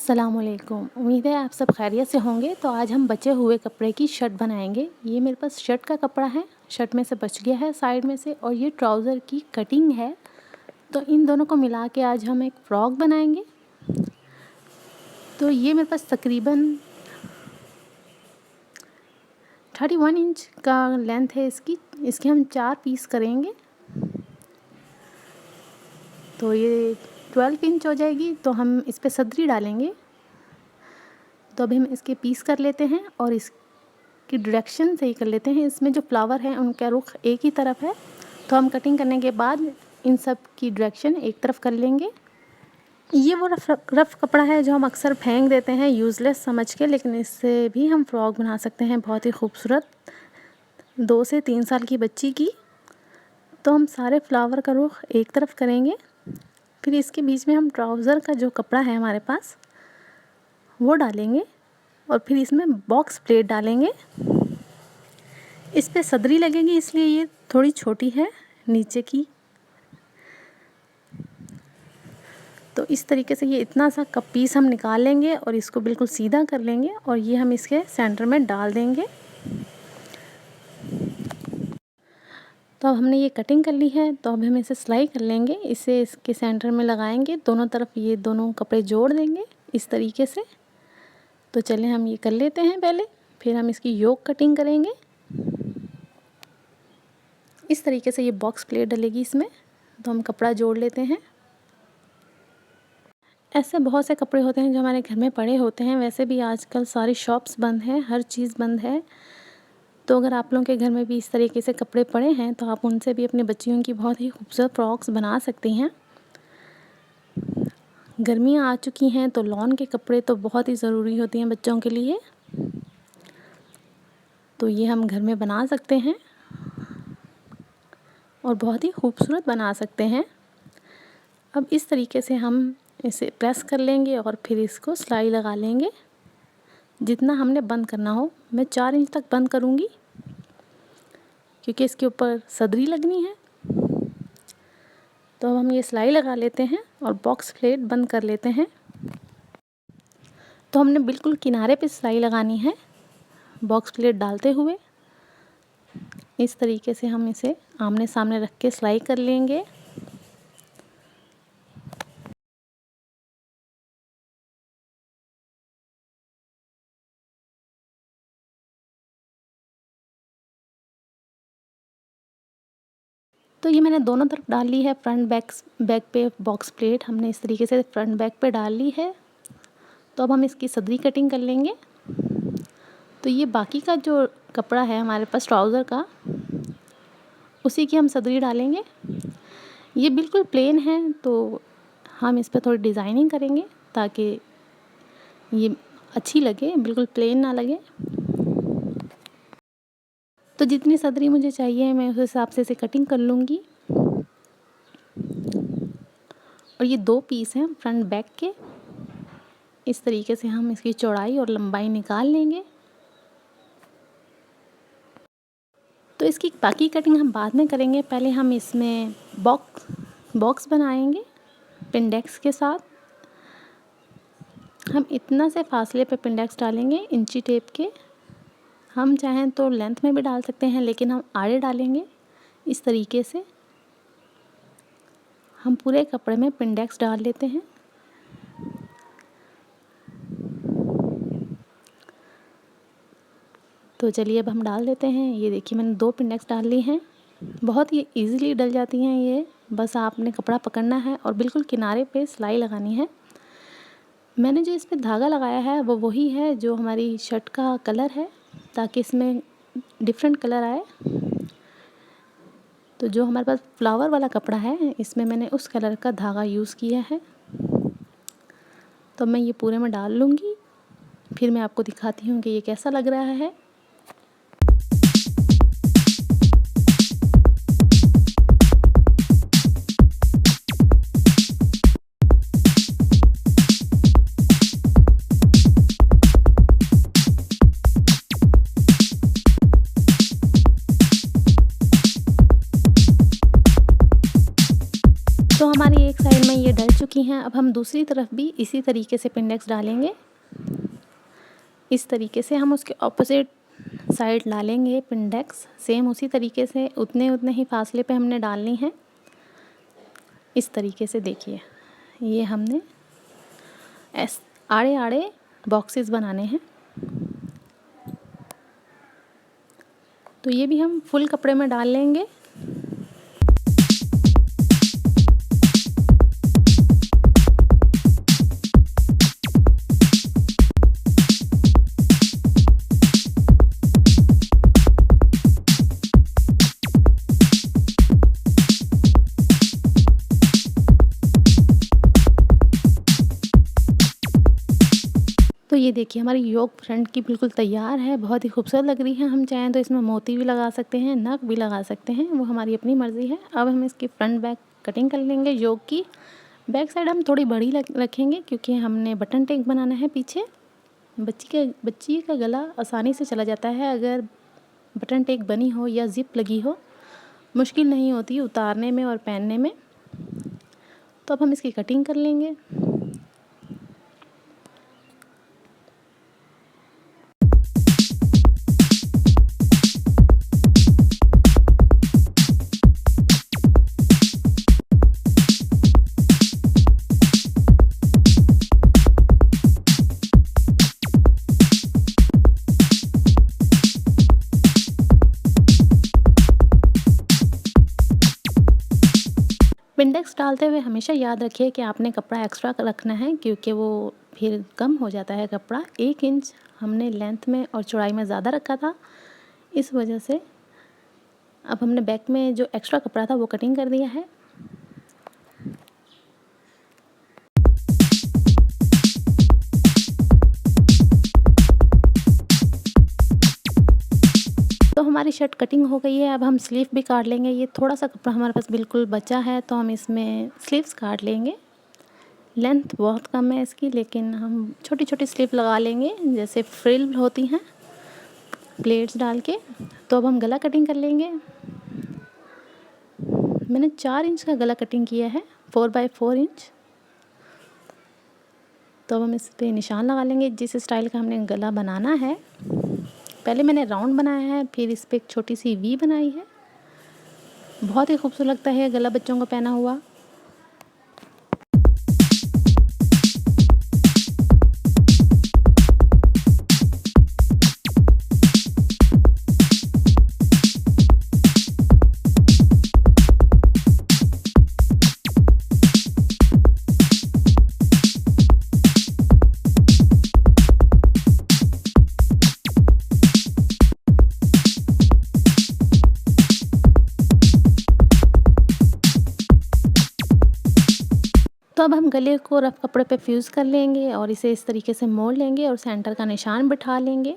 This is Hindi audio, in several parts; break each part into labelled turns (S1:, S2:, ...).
S1: अस्सलामुअलैकुम। उम्मीद है आप सब खैरियत से होंगे। तो आज हम बचे हुए कपड़े की शर्ट बनाएंगे। ये मेरे पास शर्ट का कपड़ा है, शर्ट में से बच गया है साइड में से, और ये ट्राउज़र की कटिंग है। तो इन दोनों को मिला के आज हम एक फ़्रॉक बनाएंगे। तो ये मेरे पास तकरीबन 31 इंच का लेंथ है इसके हम 4 पीस करेंगे। तो ये 12 इंच हो जाएगी। तो हम इस पे सदरी डालेंगे। तो अभी हम इसके पीस कर लेते हैं और इसकी डायरेक्शन सही कर लेते हैं। इसमें जो फ्लावर है उनका रुख एक ही तरफ है। तो हम कटिंग करने के बाद इन सब की डायरेक्शन एक तरफ कर लेंगे। ये वो रफ़ कपड़ा है जो हम अक्सर फेंक देते हैं यूज़लेस समझ के, लेकिन इससे भी हम फ़्रॉक बना सकते हैं बहुत ही खूबसूरत 2 से 3 साल की बच्ची की। तो हम सारे फ्लावर का रुख एक तरफ करेंगे। फिर इसके बीच में हम ट्राउज़र का जो कपड़ा है हमारे पास वो डालेंगे और फिर इसमें बॉक्स प्लेट डालेंगे। इस पे सदरी लगेगी इसलिए ये थोड़ी छोटी है नीचे की। तो इस तरीके से ये इतना सा कप पीस हम निकाल लेंगे और इसको बिल्कुल सीधा कर लेंगे और ये हम इसके सेंटर में डाल देंगे। तो अब हमने ये कटिंग कर ली है। तो अब हम इसे सिलाई कर लेंगे। इसे इसके सेंटर में लगाएंगे, दोनों तरफ ये दोनों कपड़े जोड़ देंगे इस तरीके से। तो चलिए हम ये कर लेते हैं पहले, फिर हम इसकी योक कटिंग करेंगे। इस तरीके से ये बॉक्स प्लेट डलेगी इसमें। तो हम कपड़ा जोड़ लेते हैं। ऐसे बहुत से कपड़े होते हैं जो हमारे घर में पड़े होते हैं। वैसे भी आजकल सारी शॉप्स बंद हैं, हर चीज़ बंद है। तो अगर आप लोगों के घर में भी इस तरीके से कपड़े पड़े हैं तो आप उनसे भी अपने बच्चियों की बहुत ही खूबसूरत फ्रॉक्स बना सकती हैं। गर्मियाँ आ चुकी हैं तो लॉन के कपड़े तो बहुत ही ज़रूरी होती हैं बच्चों के लिए। तो ये हम घर में बना सकते हैं और बहुत ही खूबसूरत बना सकते हैं। अब इस तरीके से हम इसे प्रेस कर लेंगे और फिर इसको सिलाई लगा लेंगे। जितना हमने बंद करना हो, मैं 4 इंच तक बंद करूँगी क्योंकि इसके ऊपर सदरी लगनी है। तो अब हम ये सिलाई लगा लेते हैं और बॉक्स प्लेट बंद कर लेते हैं। तो हमने बिल्कुल किनारे पे सिलाई लगानी है बॉक्स प्लेट डालते हुए। इस तरीके से हम इसे आमने सामने रख के सिलाई कर लेंगे। तो ये मैंने दोनों तरफ डाल ली है। फ्रंट बैक पे बॉक्स प्लेट हमने इस तरीके से फ्रंट बैक पे डाल ली है। तो अब हम इसकी सदरी कटिंग कर लेंगे। तो ये बाकी का जो कपड़ा है हमारे पास ट्राउज़र का, उसी की हम सदरी डालेंगे। ये बिल्कुल प्लेन है तो हम इस पर थोड़ी डिज़ाइनिंग करेंगे ताकि ये अच्छी लगे, बिल्कुल प्लेन ना लगे। तो जितनी सदरी मुझे चाहिए मैं उस हिसाब से इसे कटिंग कर लूँगी। और ये 2 पीस हैं फ्रंट बैक के। इस तरीके से हम इसकी चौड़ाई और लंबाई निकाल लेंगे। तो इसकी बाकी कटिंग हम बाद में करेंगे। पहले हम इसमें बॉक्स बनाएंगे पिंडेक्स के साथ। हम इतना से फासले पे पिंडेक्स डालेंगे इंची टेप के। हम चाहें तो लेंथ में भी डाल सकते हैं, लेकिन हम आड़े डालेंगे। इस तरीके से हम पूरे कपड़े में पिंडेक्स डाल लेते हैं। तो चलिए अब हम डाल देते हैं। ये देखिए मैंने 2 पिंडेक्स डाल ली हैं। बहुत ही इजीली डल जाती हैं ये। बस आपने कपड़ा पकड़ना है और बिल्कुल किनारे पे सिलाई लगानी है। मैंने जो इस पे धागा लगाया है वो वही है जो हमारी शर्ट का कलर है, ताकि इसमें डिफरेंट कलर आए। तो जो हमारे पास फ्लावर वाला कपड़ा है इसमें मैंने उस कलर का धागा यूज़ किया है। तो मैं ये पूरे में डाल लूँगी, फिर मैं आपको दिखाती हूँ कि ये कैसा लग रहा है। तो हमारी एक साइड में ये डल चुकी चुकी हैं। अब हम दूसरी तरफ भी इसी तरीके से पिंडेक्स डालेंगे। इस तरीके से हम उसके ऑपोजिट साइड डालेंगे पिंडेक्स, सेम उसी तरीके से उतने ही फासले पे हमने डालनी है। इस तरीके से देखिए, ये हमने आड़े आड़े बॉक्सेस बनाने हैं। तो ये भी हम फुल कपड़े में डाल लेंगे। तो ये देखिए हमारी योक फ्रंट की बिल्कुल तैयार है, बहुत ही खूबसूरत लग रही है। हम चाहें तो इसमें मोती भी लगा सकते हैं, नग भी लगा सकते हैं, वो हमारी अपनी मर्ज़ी है। अब हम इसकी फ्रंट बैक कटिंग कर लेंगे। योक की बैक साइड हम थोड़ी बड़ी रखेंगे क्योंकि हमने बटन टेक बनाना है पीछे। बच्ची का गला आसानी से चला जाता है अगर बटन टेक बनी हो या ज़िप लगी हो, मुश्किल नहीं होती उतारने में और पहनने में। तो अब हम इसकी कटिंग कर लेंगे। पिंडेक्स डालते हुए हमेशा याद रखिए कि आपने कपड़ा एक्स्ट्रा रखना है क्योंकि वो फिर कम हो जाता है कपड़ा। 1 इंच हमने लेंथ में और चौड़ाई में ज़्यादा रखा था, इस वजह से अब हमने बैक में जो एक्स्ट्रा कपड़ा था वो कटिंग कर दिया है। तो हमारी शर्ट कटिंग हो गई है। अब हम स्लीव भी काट लेंगे। ये थोड़ा सा कपड़ा हमारे पास बिल्कुल बचा है तो हम इसमें स्लीव्स काट लेंगे। लेंथ बहुत कम है इसकी, लेकिन हम छोटी छोटी स्लीव लगा लेंगे जैसे फ्रिल होती हैं प्लेट्स डाल के। तो अब हम गला कटिंग कर लेंगे। मैंने 4 इंच का गला कटिंग किया है, 4x4 इंच। तो अब हम इस पर निशान लगा लेंगे जिस स्टाइल का हमने गला बनाना है। पहले मैंने राउंड बनाया है, फिर इस पर एक छोटी सी वी बनाई है। बहुत ही खूबसूरत लगता है गला बच्चों को पहना हुआ। तो अब हम गले को रफ कपड़े पे फ्यूज़ कर लेंगे और इसे इस तरीके से मोड़ लेंगे और सेंटर का निशान बिठा लेंगे।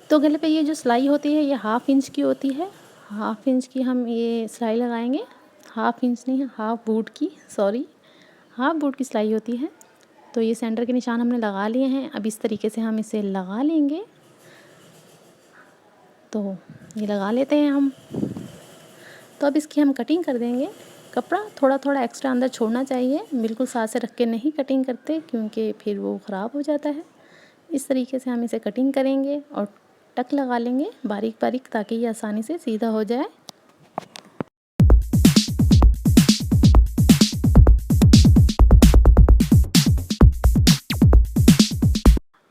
S1: तो गले पे ये जो सिलाई होती है ये 1/2 इंच की होती है। 1/2 इंच की हम ये सिलाई लगाएंगे। 1/2 इंच नहीं, 1/2 बूट की, सॉरी 1/2 बूट की सिलाई होती है। तो ये सेंटर के निशान हमने लगा लिए हैं। अब इस तरीके से हम इसे लगा लेंगे। तो ये लगा लेते हैं हम। तो अब इसकी हम कटिंग कर देंगे। कपड़ा थोड़ा थोड़ा एक्स्ट्रा अंदर छोड़ना चाहिए, बिल्कुल साथ से रख के नहीं कटिंग करते क्योंकि फिर वो ख़राब हो जाता है। इस तरीके से हम इसे कटिंग करेंगे और टक लगा लेंगे बारीक बारीक ताकि ये आसानी से सीधा हो जाए।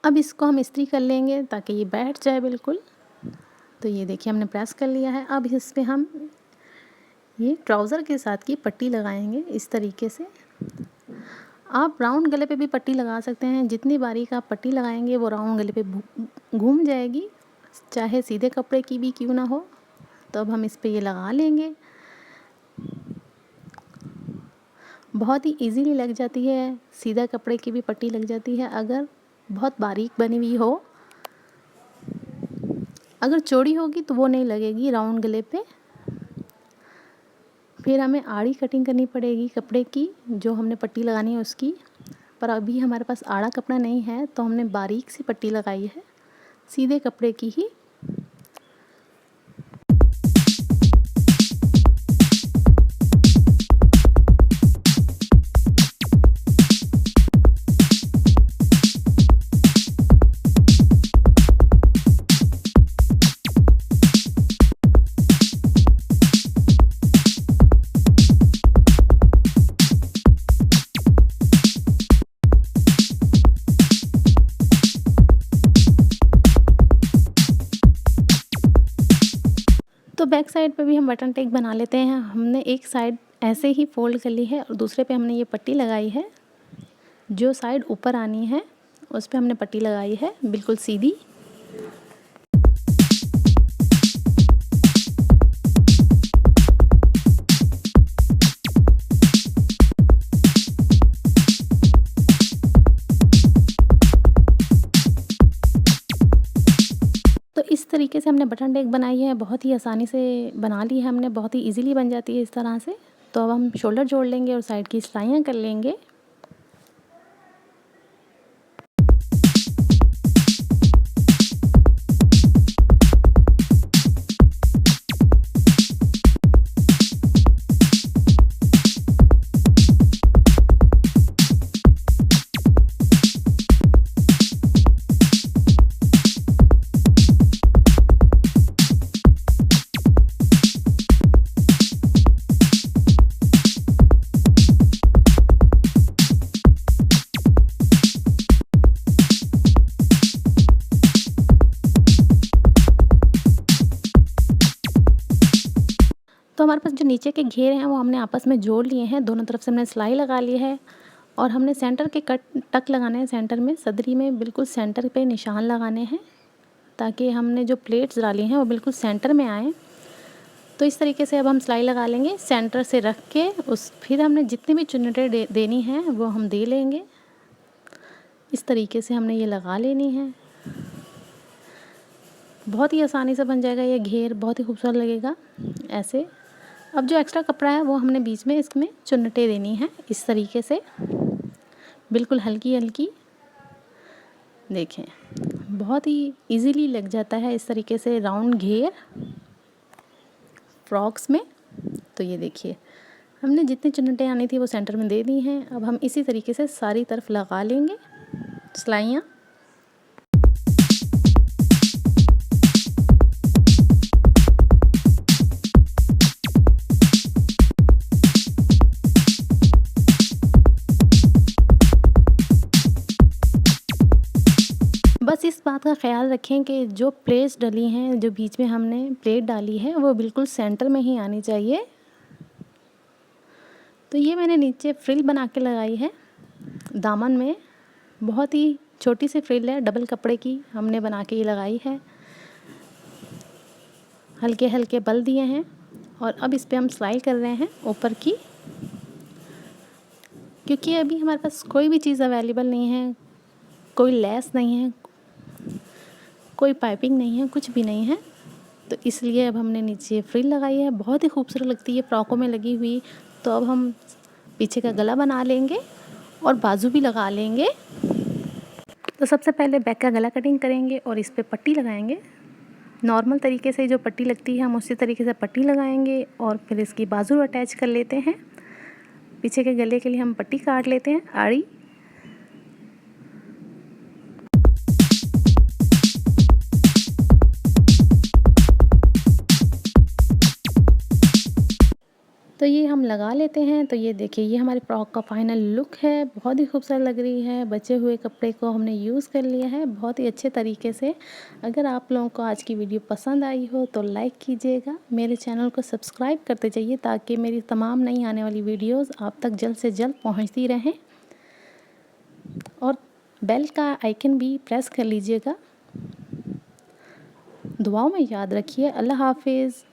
S1: अब इसको हम इस्त्री कर लेंगे ताकि ये बैठ जाए बिल्कुल। तो ये देखिए हमने प्रेस कर लिया है। अब इस पर हम ये ट्राउज़र के साथ की पट्टी लगाएंगे इस तरीके से। आप राउंड गले पे भी पट्टी लगा सकते हैं। जितनी बारीक आप पट्टी लगाएंगे वो राउंड गले पे घूम जाएगी, चाहे सीधे कपड़े की भी क्यों ना हो। तो अब हम इस पे ये लगा लेंगे। बहुत ही इजीली लग जाती है, सीधा कपड़े की भी पट्टी लग जाती है अगर बहुत बारीक बनी हुई हो। अगर चौड़ी होगी तो वो नहीं लगेगी राउंड गले पे। फिर हमें आड़ी कटिंग करनी पड़ेगी कपड़े की, जो हमने पट्टी लगानी है उसकी। पर अभी हमारे पास आड़ा कपड़ा नहीं है तो हमने बारीक सी पट्टी लगाई है सीधे कपड़े की ही। बैक साइड पे भी हम बटन टेक बना लेते हैं। हमने एक साइड ऐसे ही फोल्ड कर ली है और दूसरे पे हमने ये पट्टी लगाई है। जो साइड ऊपर आनी है उस पे हमने पट्टी लगाई है बिल्कुल सीधी। तो इस तरीके से हमने बटन टेक बनाई है, बहुत ही आसानी से बना ली है हमने, बहुत ही इजीली बन जाती है इस तरह से। तो अब हम शोल्डर जोड़ लेंगे और साइड की सिलाइयाँ कर लेंगे। तो हमारे पास जो नीचे के घेर हैं वो हमने आपस में जोड़ लिए हैं, दोनों तरफ से हमने सिलाई लगा ली है और हमने सेंटर के टक लगाने हैं। सेंटर में सदरी में बिल्कुल सेंटर पे निशान लगाने हैं ताकि हमने जो प्लेट्स डाली हैं वो बिल्कुल सेंटर में आए। तो इस तरीके से अब हम सिलाई लगा लेंगे सेंटर से रख के। फिर हमने जितनी भी चुन्नटें देनी हैं वो हम दे लेंगे। इस तरीके से हमने ये लगा लेनी है। बहुत ही आसानी से बन जाएगा ये घेर, बहुत ही खूबसूरत लगेगा ऐसे। अब जो एक्स्ट्रा कपड़ा है वो हमने बीच में इसमें चुन्नटें देनी है इस तरीके से, बिल्कुल हल्की हल्की। देखें बहुत ही इजीली लग जाता है इस तरीके से राउंड घेर फ्रॉक्स में। तो ये देखिए हमने जितनी चुन्नटें आनी थी वो सेंटर में दे दी हैं। अब हम इसी तरीके से सारी तरफ लगा लेंगे सिलाइयाँ। बस इस बात का ख्याल रखें कि जो प्लेट्स डली हैं, जो बीच में हमने प्लेट डाली है वो बिल्कुल सेंटर में ही आनी चाहिए। तो ये मैंने नीचे फ्रिल बना के लगाई है दामन में, बहुत ही छोटी सी फ्रिल है, डबल कपड़े की हमने बना के ये लगाई है। हल्के हल्के बल दिए हैं और अब इस पे हम सिलाई कर रहे हैं ऊपर की, क्योंकि अभी हमारे पास कोई भी चीज़ अवेलेबल नहीं है, कोई लेस नहीं है, कोई पाइपिंग नहीं है, कुछ भी नहीं है। तो इसलिए अब हमने नीचे फ्रिल लगाई है, बहुत ही खूबसूरत लगती है फ्रॉकों में लगी हुई। तो अब हम पीछे का गला बना लेंगे और बाजू भी लगा लेंगे। तो सबसे पहले बैक का गला कटिंग करेंगे और इस पे पट्टी लगाएंगे। नॉर्मल तरीके से जो पट्टी लगती है हम उसी तरीके से पट्टी लगाएंगे और फिर इसकी बाजू अटैच कर लेते हैं। पीछे के गले के लिए हम पट्टी काट लेते हैं आड़ी। तो ये हम लगा लेते हैं। तो ये देखिए ये हमारे फ्रॉक का फाइनल लुक है, बहुत ही खूबसूरत लग रही है। बचे हुए कपड़े को हमने यूज़ कर लिया है बहुत ही अच्छे तरीके से। अगर आप लोगों को आज की वीडियो पसंद आई हो तो लाइक कीजिएगा, मेरे चैनल को सब्सक्राइब करते जाइए ताकि मेरी तमाम नई आने वाली वीडियोज़ आप तक जल्द से जल्द पहुँचती रहें। और बेल का आइकन भी प्रेस कर लीजिएगा। दुआओं में याद रखिए। अल्लाह हाफिज़।